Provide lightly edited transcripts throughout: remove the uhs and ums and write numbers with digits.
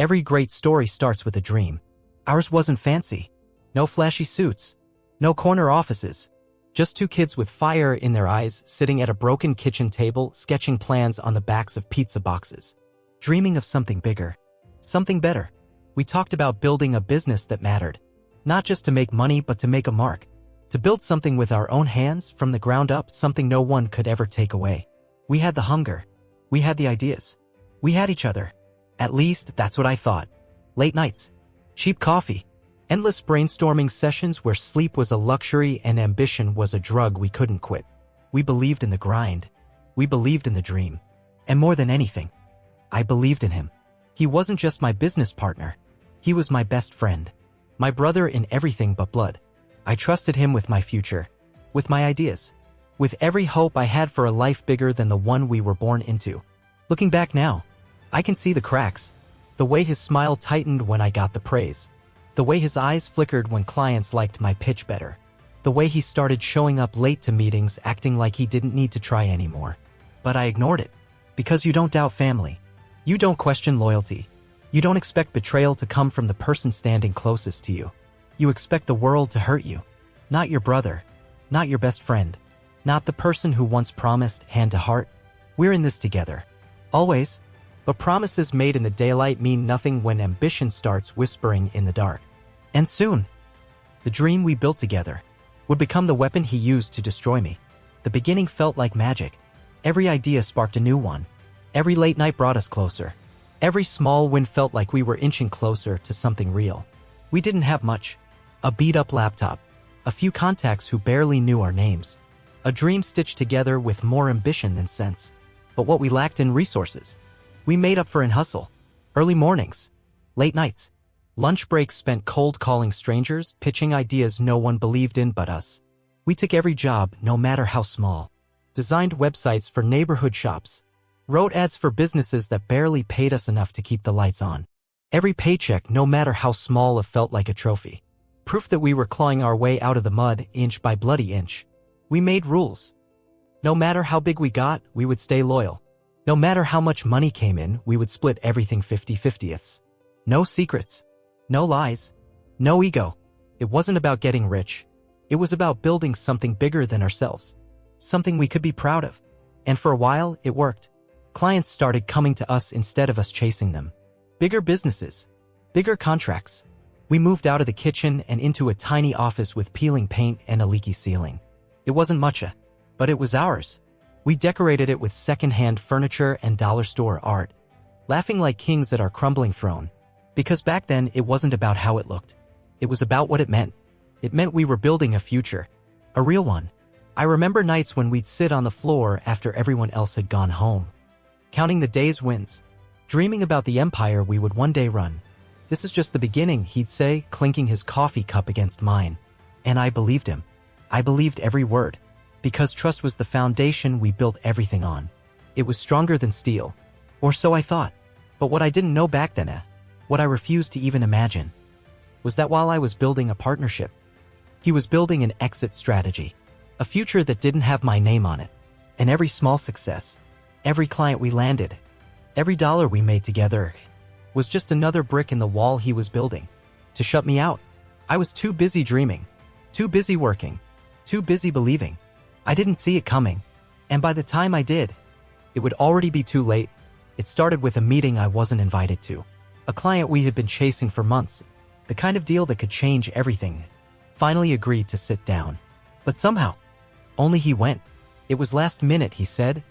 Every great story starts with a dream. Ours wasn't fancy. No flashy suits. No corner offices. Just two kids with fire in their eyes sitting at a broken kitchen table sketching plans on the backs of pizza boxes. Dreaming of something bigger. Something better. We talked about building a business that mattered. Not just to make money but to make a mark. To build something with our own hands from the ground up, something no one could ever take away. We had the hunger. We had the ideas. We had each other. At least, that's what I thought. Late nights. Cheap coffee. Endless brainstorming sessions where sleep was a luxury and ambition was a drug we couldn't quit. We believed in the grind. We believed in the dream. And more than anything, I believed in him. He wasn't just my business partner. He was my best friend. My brother in everything but blood. I trusted him with my future. With my ideas. With every hope I had for a life bigger than the one we were born into. Looking back now, I can see the cracks. The way his smile tightened when I got the praise. The way his eyes flickered when clients liked my pitch better. The way he started showing up late to meetings acting like he didn't need to try anymore. But I ignored it. Because you don't doubt family. You don't question loyalty. You don't expect betrayal to come from the person standing closest to you. You expect the world to hurt you. Not your brother. Not your best friend. Not the person who once promised hand to heart. We're in this together. Always. But promises made in the daylight mean nothing when ambition starts whispering in the dark. And soon, the dream we built together would become the weapon he used to destroy me. The beginning felt like magic. Every idea sparked a new one. Every late night brought us closer. Every small win felt like we were inching closer to something real. We didn't have much. A beat-up laptop. A few contacts who barely knew our names. A dream stitched together with more ambition than sense. But what we lacked in resources, we made up for in hustle. Early mornings. Late nights. Lunch breaks spent cold calling strangers, pitching ideas no one believed in but us. We took every job, no matter how small. Designed websites for neighborhood shops. Wrote ads for businesses that barely paid us enough to keep the lights on. Every paycheck, no matter how small, it felt like a trophy. Proof that we were clawing our way out of the mud, inch by bloody inch. We made rules. No matter how big we got, we would stay loyal. No matter how much money came in, we would split everything 50-50ths. No secrets. No lies. No ego. It wasn't about getting rich. It was about building something bigger than ourselves. Something we could be proud of. And for a while, it worked. Clients started coming to us instead of us chasing them. Bigger businesses. Bigger contracts. We moved out of the kitchen and into a tiny office with peeling paint and a leaky ceiling. It wasn't much, but it was ours. We decorated it with second-hand furniture and dollar store art, laughing like kings at our crumbling throne. Because back then, it wasn't about how it looked. It was about what it meant. It meant we were building a future. A real one. I remember nights when we'd sit on the floor after everyone else had gone home, counting the day's wins, dreaming about the empire we would one day run. This is just the beginning, he'd say, clinking his coffee cup against mine. And I believed him. I believed every word. Because trust was the foundation we built everything on. It was stronger than steel. Or so I thought. But what I didn't know back then, what I refused to even imagine, was that while I was building a partnership, he was building an exit strategy. A future that didn't have my name on it. And every small success, every client we landed, every dollar we made together, was just another brick in the wall he was building. To shut me out. I was too busy dreaming. Too busy working. Too busy believing. I didn't see it coming. And by the time I did, it would already be too late. It started with a meeting I wasn't invited to. A client we had been chasing for months. The kind of deal that could change everything. Finally agreed to sit down. But somehow, only he went. It was last minute, he said.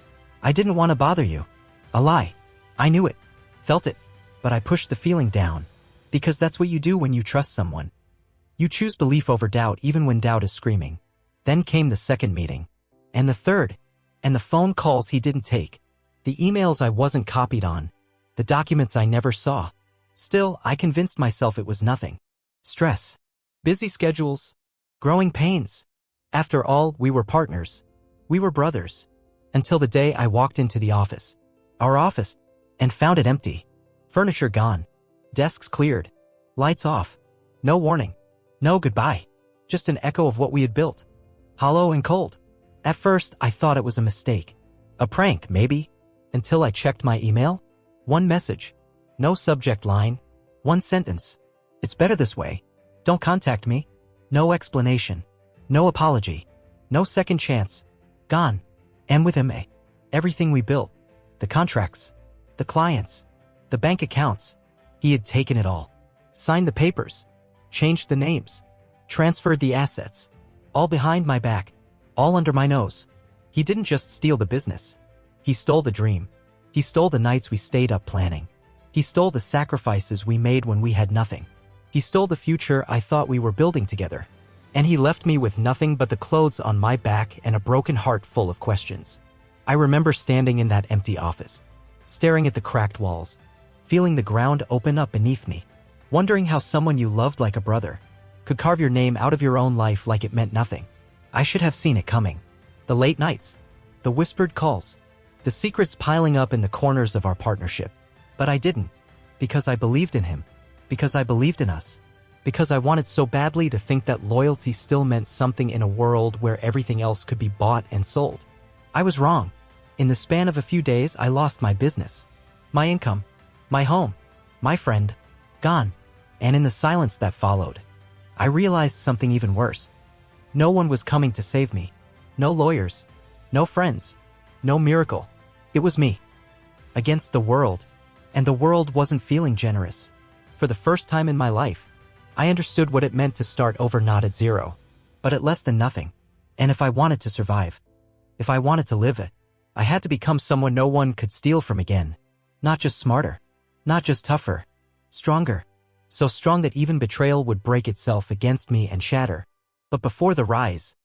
I didn't want to bother you. A lie. I knew it. Felt it. But I pushed the feeling down. Because that's what you do when you trust someone. You choose belief over doubt even when doubt is screaming. Then came the second meeting. And the third. And the phone calls he didn't take. The emails I wasn't copied on. The documents I never saw. Still, I convinced myself it was nothing. Stress. Busy schedules. Growing pains. After all, we were partners. We were brothers. Until the day I walked into the office. Our office. And found it empty. Furniture gone. Desks cleared. Lights off. No warning. No goodbye. Just an echo of what we had built. Hollow and cold. At first, I thought it was a mistake. A prank, maybe. Until I checked my email. One message. No subject line. One sentence. It's better this way. Don't contact me. No explanation. No apology. No second chance. Gone. And with him, everything we built. The contracts. The clients. The bank accounts. He had taken it all. Signed the papers. Changed the names. Transferred the assets. All behind my back. All under my nose. He didn't just steal the business. He stole the dream. He stole the nights we stayed up planning. He stole the sacrifices we made when we had nothing. He stole the future I thought we were building together. And he left me with nothing but the clothes on my back and a broken heart full of questions. I remember standing in that empty office, staring at the cracked walls, feeling the ground open up beneath me, wondering how someone you loved like a brother could carve your name out of your own life like it meant nothing. I should have seen it coming. The late nights, the whispered calls, the secrets piling up in the corners of our partnership. But I didn't, because I believed in him, because I believed in us, because I wanted so badly to think that loyalty still meant something in a world where everything else could be bought and sold. I was wrong. In the span of a few days, I lost my business, my income, my home, my friend, gone. And in the silence that followed, I realized something even worse. No one was coming to save me. No lawyers, no friends, no miracle. It was me. Against the world. And the world wasn't feeling generous. For the first time in my life, I understood what it meant to start over, not at zero, but at less than nothing. And if I wanted to survive, if I wanted to live it, I had to become someone no one could steal from again. Not just smarter, not just tougher, stronger. So strong that even betrayal would break itself against me and shatter. But before the rise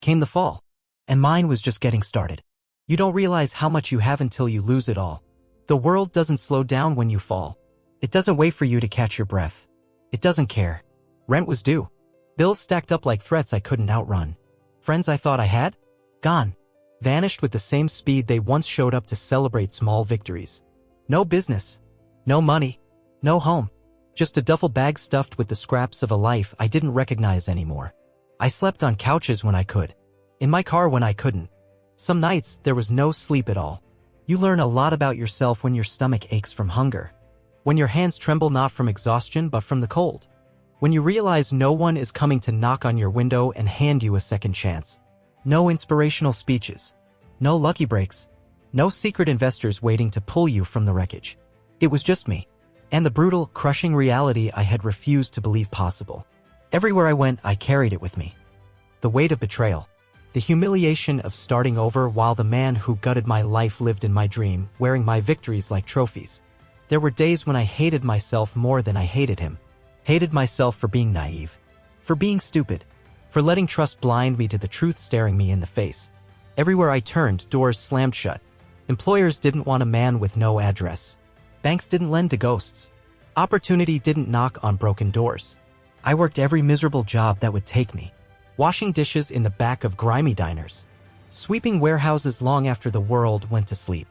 came the fall, and mine was just getting started. You don't realize how much you have until you lose it all. The world doesn't slow down when you fall. It doesn't wait for you to catch your breath. It doesn't care. Rent was due. Bills stacked up like threats I couldn't outrun. Friends I thought I had? Gone. Vanished with the same speed they once showed up to celebrate small victories. No business. No money. No home. Just a duffel bag stuffed with the scraps of a life I didn't recognize anymore. I slept on couches when I could. In my car when I couldn't. Some nights there was no sleep at all. You learn a lot about yourself when your stomach aches from hunger. When your hands tremble not from exhaustion but from the cold. When you realize no one is coming to knock on your window and hand you a second chance. No inspirational speeches. No lucky breaks. No secret investors waiting to pull you from the wreckage. It was just me. And the brutal, crushing reality I had refused to believe possible. Everywhere I went, I carried it with me. The weight of betrayal. The humiliation of starting over while the man who gutted my life lived in my dream, wearing my victories like trophies. There were days when I hated myself more than I hated him. Hated myself for being naive. For being stupid. For letting trust blind me to the truth staring me in the face. Everywhere I turned, doors slammed shut. Employers didn't want a man with no address. Banks didn't lend to ghosts. Opportunity didn't knock on broken doors. I worked every miserable job that would take me. Washing dishes in the back of grimy diners. Sweeping warehouses long after the world went to sleep.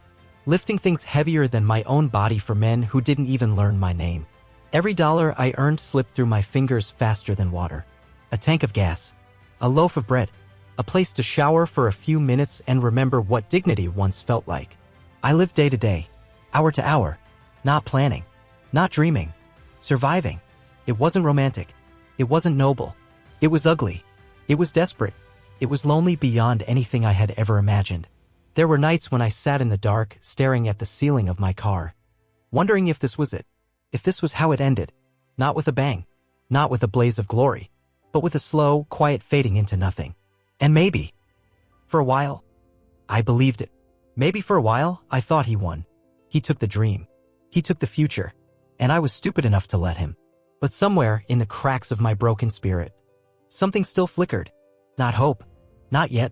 Lifting things heavier than my own body for men who didn't even learn my name. Every dollar I earned slipped through my fingers faster than water. A tank of gas. A loaf of bread. A place to shower for a few minutes and remember what dignity once felt like. I lived day to day. Hour to hour. Not planning. Not dreaming. Surviving. It wasn't romantic. It wasn't noble. It was ugly. It was desperate. It was lonely beyond anything I had ever imagined. There were nights when I sat in the dark, staring at the ceiling of my car, wondering if this was it, if this was how it ended. Not with a bang, not with a blaze of glory, but with a slow, quiet fading into nothing. And maybe, for a while, I believed it. Maybe for a while, I thought he won. He took the dream. He took the future. And I was stupid enough to let him. But somewhere in the cracks of my broken spirit, something still flickered. Not hope. Not yet.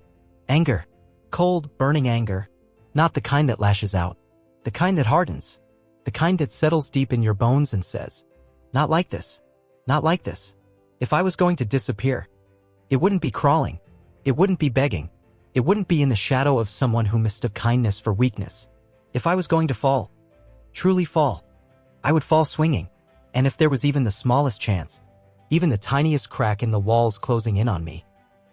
Anger. Cold, burning anger. Not the kind that lashes out. The kind that hardens. The kind that settles deep in your bones and says, not like this. Not like this. If I was going to disappear, it wouldn't be crawling. It wouldn't be begging. It wouldn't be in the shadow of someone who mistook kindness for weakness. If I was going to fall, truly fall, I would fall swinging. And if there was even the smallest chance, even the tiniest crack in the walls closing in on me,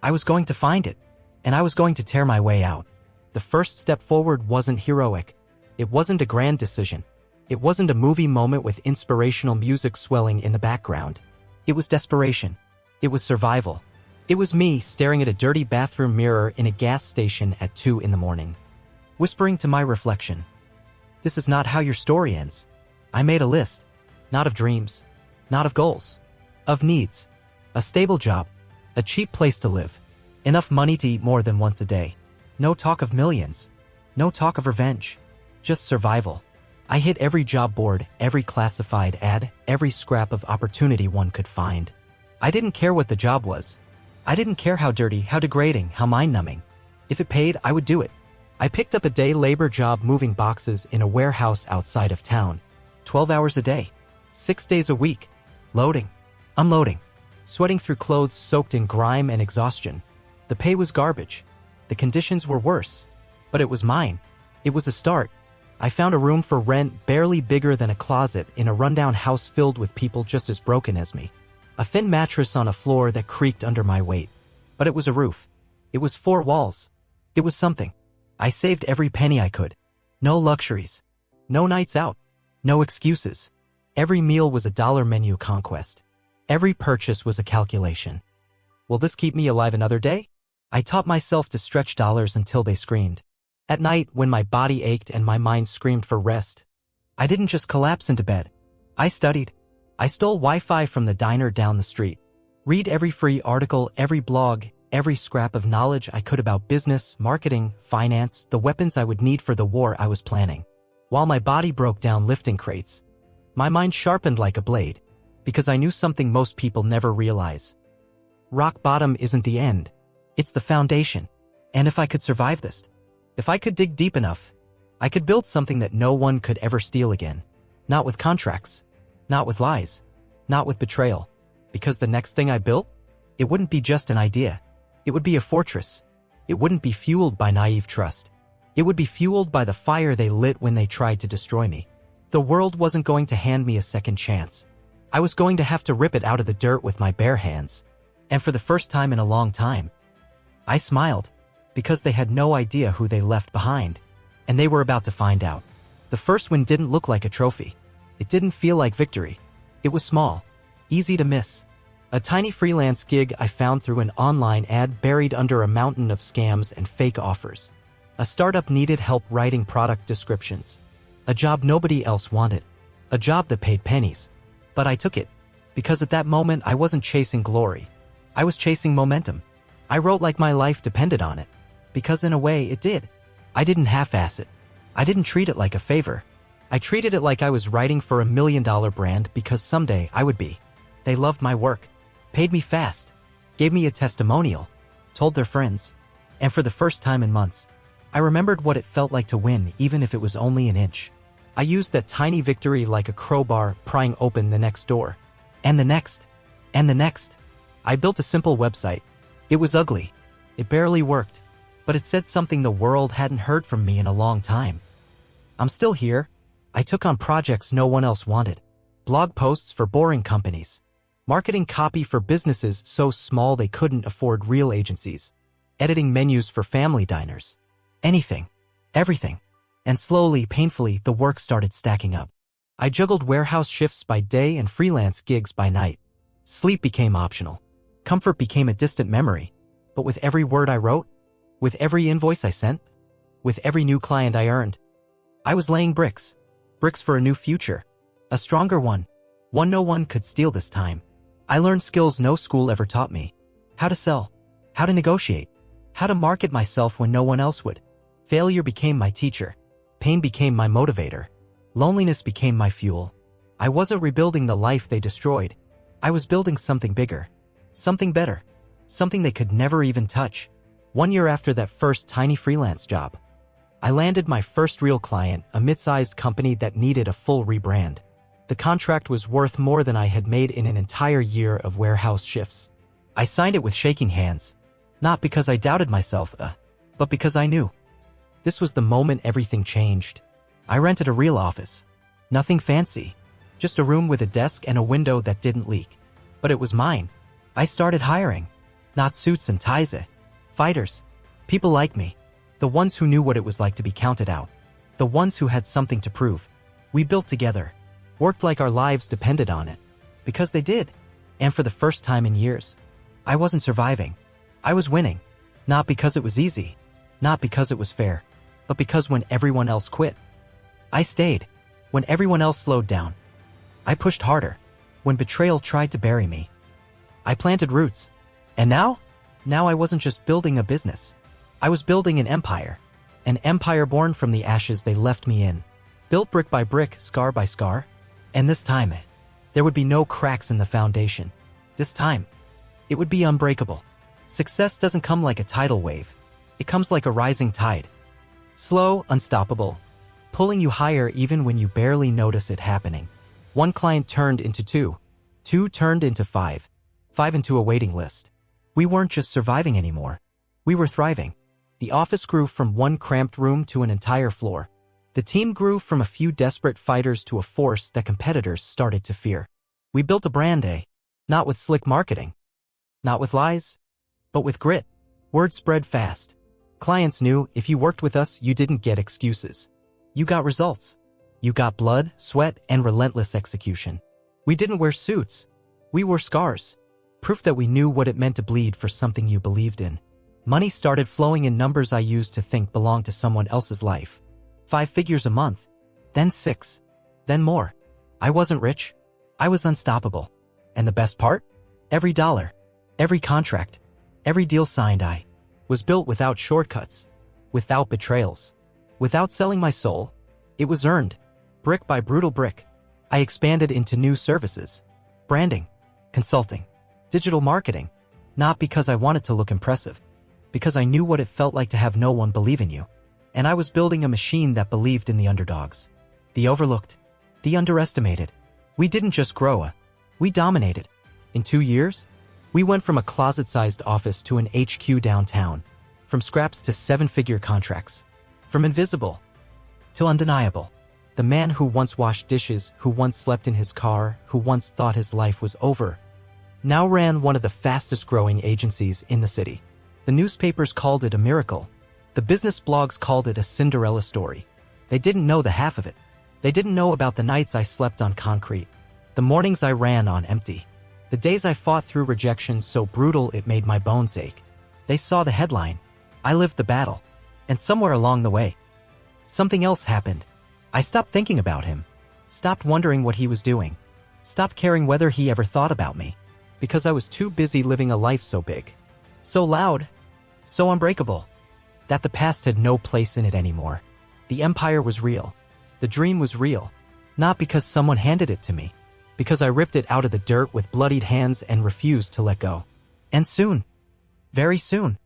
I was going to find it, and I was going to tear my way out. The first step forward wasn't heroic. It wasn't a grand decision. It wasn't a movie moment with inspirational music swelling in the background. It was desperation. It was survival. It was me staring at a dirty bathroom mirror in a gas station at 2 in the morning, whispering to my reflection, "This is not how your story ends." I made a list, not of dreams, not of goals, of needs. A stable job, a cheap place to live, enough money to eat more than once a day. No talk of millions, no talk of revenge, just survival. I hit every job board, every classified ad, every scrap of opportunity one could find. I didn't care what the job was. I didn't care how dirty, how degrading, how mind-numbing. If it paid, I would do it. I picked up a day labor job moving boxes in a warehouse outside of town. 12 hours a day, 6 days a week, loading, unloading, sweating through clothes soaked in grime and exhaustion. The pay was garbage. The conditions were worse. But it was mine. It was a start. I found a room for rent barely bigger than a closet in a rundown house filled with people just as broken as me. A thin mattress on a floor that creaked under my weight. But it was a roof. It was 4 walls. It was something. I saved every penny I could. No luxuries. No nights out. No excuses. Every meal was a dollar menu conquest. Every purchase was a calculation. Will this keep me alive another day? I taught myself to stretch dollars until they screamed. At night, when my body ached and my mind screamed for rest, I didn't just collapse into bed. I studied. I stole Wi-Fi from the diner down the street. Read every free article, every blog, every scrap of knowledge I could about business, marketing, finance, the weapons I would need for the war I was planning. While my body broke down lifting crates, my mind sharpened like a blade, because I knew something most people never realize. Rock bottom isn't the end. It's the foundation. And if I could survive this, if I could dig deep enough, I could build something that no one could ever steal again. Not with contracts. Not with lies. Not with betrayal. Because the next thing I built, it wouldn't be just an idea. It would be a fortress. It wouldn't be fueled by naive trust. It would be fueled by the fire they lit when they tried to destroy me. The world wasn't going to hand me a second chance. I was going to have to rip it out of the dirt with my bare hands. And for the first time in a long time, I smiled, because they had no idea who they left behind. And they were about to find out. The first win didn't look like a trophy. It didn't feel like victory. It was small, easy to miss. A tiny freelance gig I found through an online ad buried under a mountain of scams and fake offers. A startup needed help writing product descriptions. A job nobody else wanted. A job that paid pennies. But I took it, because at that moment I wasn't chasing glory. I was chasing momentum. I wrote like my life depended on it. Because in a way it did. I didn't half-ass it. I didn't treat it like a favor. I treated it like I was writing for $1 million brand because someday I would be. They loved my work, paid me fast, gave me a testimonial, told their friends. And for the first time in months, I remembered what it felt like to win even if it was only an inch. I used that tiny victory like a crowbar prying open the next door. And the next. And the next. I built a simple website. It was ugly. It barely worked. But it said something the world hadn't heard from me in a long time. I'm still here. I took on projects no one else wanted. Blog posts for boring companies. Marketing copy for businesses so small they couldn't afford real agencies. Editing menus for family diners. Anything. Everything. And slowly, painfully, the work started stacking up. I juggled warehouse shifts by day and freelance gigs by night. Sleep became optional. Comfort became a distant memory. But with every word I wrote, with every invoice I sent, with every new client I earned, I was laying bricks. Bricks for a new future. A stronger one. One no one could steal this time. I learned skills no school ever taught me. How to sell. How to negotiate. How to market myself when no one else would. Failure became my teacher. Pain became my motivator. Loneliness became my fuel. I wasn't rebuilding the life they destroyed. I was building something bigger. Something better. Something they could never even touch. 1 year after that first tiny freelance job, I landed my first real client, a mid-sized company that needed a full rebrand. The contract was worth more than I had made in an entire year of warehouse shifts. I signed it with shaking hands. Not because I doubted myself, but because I knew. This was the moment everything changed. I rented a real office. Nothing fancy. Just a room with a desk and a window that didn't leak. But it was mine. I started hiring. Not suits and ties, fighters. People like me. The ones who knew what it was like to be counted out. The ones who had something to prove. We built together, worked like our lives depended on it. Because they did. And for the first time in years, I wasn't surviving. I was winning. Not because it was easy, not because it was fair, but because when everyone else quit, I stayed. When everyone else slowed down, I pushed harder. When betrayal tried to bury me, I planted roots. And now I wasn't just building a business. I was building an empire born from the ashes they left me in, built brick by brick, scar by scar. And this time, there would be no cracks in the foundation. This time, it would be unbreakable. Success doesn't come like a tidal wave. It comes like a rising tide. Slow, unstoppable, pulling you higher even when you barely notice it happening. One client turned into two. Two turned into five. Five into a waiting list. We weren't just surviving anymore. We were thriving. The office grew from one cramped room to an entire floor. The team grew from a few desperate fighters to a force that competitors started to fear. We built a brand, not with slick marketing, not with lies, but with grit. Word spread fast. Clients knew if you worked with us, you didn't get excuses. You got results. You got blood, sweat, and relentless execution. We didn't wear suits. We wore scars. Proof that we knew what it meant to bleed for something you believed in. Money started flowing in numbers I used to think belonged to someone else's life. 5 figures a month. Then 6. Then more. I wasn't rich. I was unstoppable. And the best part? Every dollar, every contract, every deal signed I was built without shortcuts, without betrayals, without selling my soul. It was earned, brick by brutal brick. I expanded into new services, branding, consulting, digital marketing, not because I wanted to look impressive, because I knew what it felt like to have no one believe in you. And I was building a machine that believed in the underdogs, the overlooked, the underestimated. We didn't just grow, we dominated. In 2 years, we went from a closet-sized office to an HQ downtown, from scraps to 7-figure contracts, from invisible to undeniable. The man who once washed dishes, who once slept in his car, who once thought his life was over, now ran one of the fastest-growing agencies in the city. The newspapers called it a miracle. The business blogs called it a Cinderella story. They didn't know the half of it. They didn't know about the nights I slept on concrete, the mornings I ran on empty, the days I fought through rejection so brutal it made my bones ache. They saw the headline. I lived the battle. And somewhere along the way, something else happened. I stopped thinking about him, stopped wondering what he was doing, stopped caring whether he ever thought about me, because I was too busy living a life so big, so loud, so unbreakable, that the past had no place in it anymore. The empire was real. The dream was real. Not because someone handed it to me, because I ripped it out of the dirt with bloodied hands and refused to let go. And soon, very soon,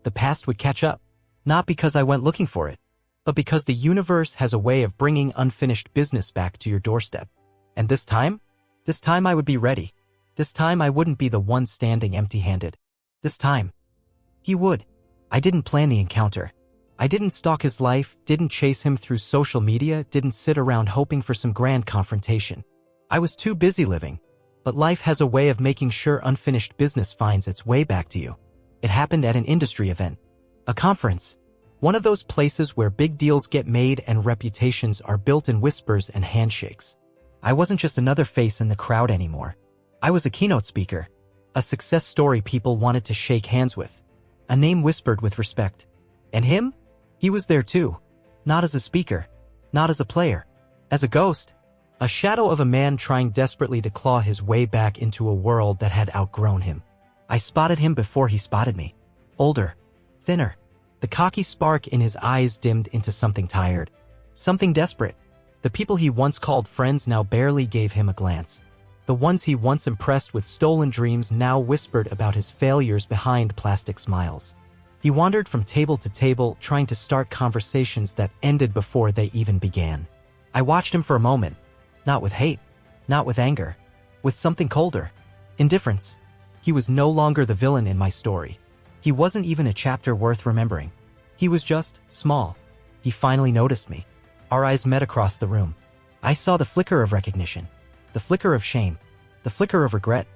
the past would catch up. Not because I went looking for it, but because the universe has a way of bringing unfinished business back to your doorstep. And this time I would be ready. This time I wouldn't be the one standing empty-handed. This time, he would. I didn't plan the encounter. I didn't stalk his life, didn't chase him through social media, didn't sit around hoping for some grand confrontation. I was too busy living. But life has a way of making sure unfinished business finds its way back to you. It happened at an industry event, a conference, one of those places where big deals get made and reputations are built in whispers and handshakes. I wasn't just another face in the crowd anymore. I was a keynote speaker, a success story people wanted to shake hands with, a name whispered with respect. And him? He was there too. Not as a speaker, not as a player, as a ghost, a shadow of a man trying desperately to claw his way back into a world that had outgrown him. I spotted him before he spotted me. Older, thinner. The cocky spark in his eyes dimmed into something tired, something desperate. The people he once called friends now barely gave him a glance. The ones he once impressed with stolen dreams now whispered about his failures behind plastic smiles. He wandered from table to table, trying to start conversations that ended before they even began. I watched him for a moment, not with hate, not with anger, with something colder, indifference. He was no longer the villain in my story. He wasn't even a chapter worth remembering. He was just small. He finally noticed me. Our eyes met across the room. I saw the flicker of recognition, the flicker of shame, the flicker of regret,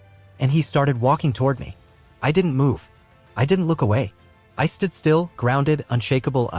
and he started walking toward me. I didn't move. I didn't look away. I stood still, grounded, unshakable,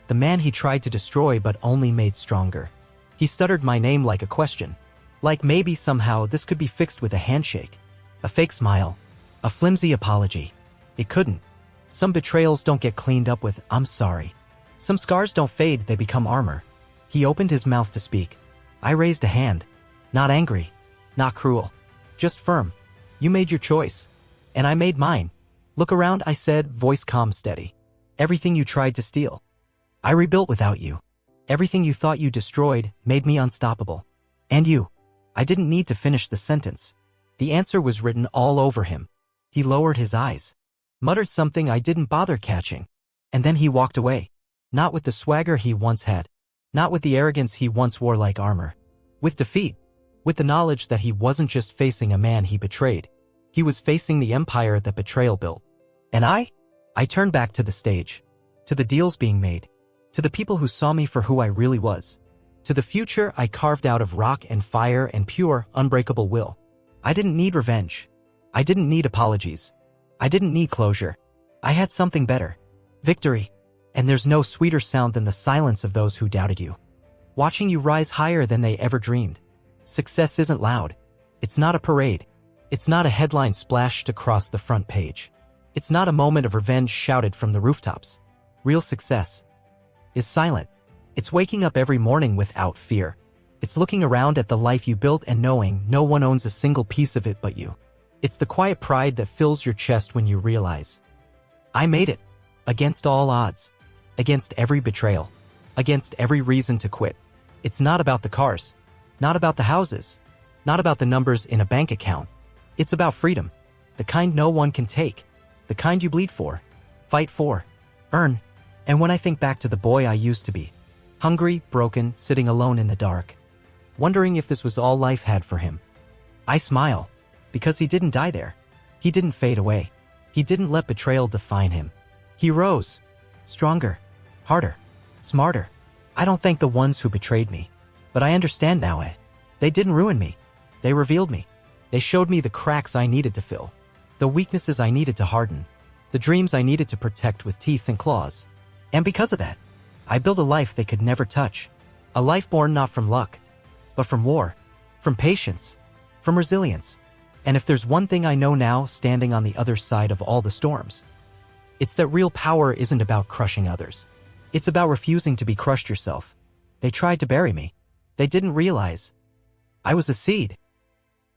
the man he tried to destroy but only made stronger. He stuttered my name like a question. Like maybe somehow this could be fixed with a handshake. A fake smile. A flimsy apology. It couldn't. Some betrayals don't get cleaned up with, "I'm sorry." Some scars don't fade, they become armor. He opened his mouth to speak. I raised a hand. Not angry. Not cruel. Just firm. "You made your choice. And I made mine. Look around," I said, voice calm, steady. "Everything you tried to steal. I rebuilt without you. Everything you thought you destroyed made me unstoppable. And you." I didn't need to finish the sentence. The answer was written all over him. He lowered his eyes. Muttered something I didn't bother catching. And then he walked away. Not with the swagger he once had. Not with the arrogance he once wore like armor. With defeat. With the knowledge that he wasn't just facing a man he betrayed. He was facing the empire that betrayal built. And I turned back to the stage. To the deals being made. To the people who saw me for who I really was. To the future I carved out of rock and fire and pure, unbreakable will. I didn't need revenge. I didn't need apologies. I didn't need closure. I had something better. Victory. And there's no sweeter sound than the silence of those who doubted you. Watching you rise higher than they ever dreamed. Success isn't loud. It's not a parade. It's not a headline splashed across the front page. It's not a moment of revenge shouted from the rooftops. Real success is silent. It's waking up every morning without fear. It's looking around at the life you built and knowing no one owns a single piece of it but you. It's the quiet pride that fills your chest when you realize, I made it. Against all odds. Against every betrayal. Against every reason to quit. It's not about the cars. Not about the houses. Not about the numbers in a bank account. It's about freedom. The kind no one can take. The kind you bleed for. Fight for. Earn. And when I think back to the boy I used to be. Hungry, broken, sitting alone in the dark. Wondering if this was all life had for him. I smile. Because he didn't die there. He didn't fade away. He didn't let betrayal define him. He rose. Stronger. Harder. Smarter. I don't thank the ones who betrayed me. But I understand now. They didn't ruin me. They revealed me. They showed me the cracks I needed to fill. The weaknesses I needed to harden. The dreams I needed to protect with teeth and claws. And because of that, I built a life they could never touch. A life born not from luck, but from war, from patience, from resilience. And if there's one thing I know now, standing on the other side of all the storms, it's that real power isn't about crushing others. It's about refusing to be crushed yourself. They tried to bury me. They didn't realize I was a seed.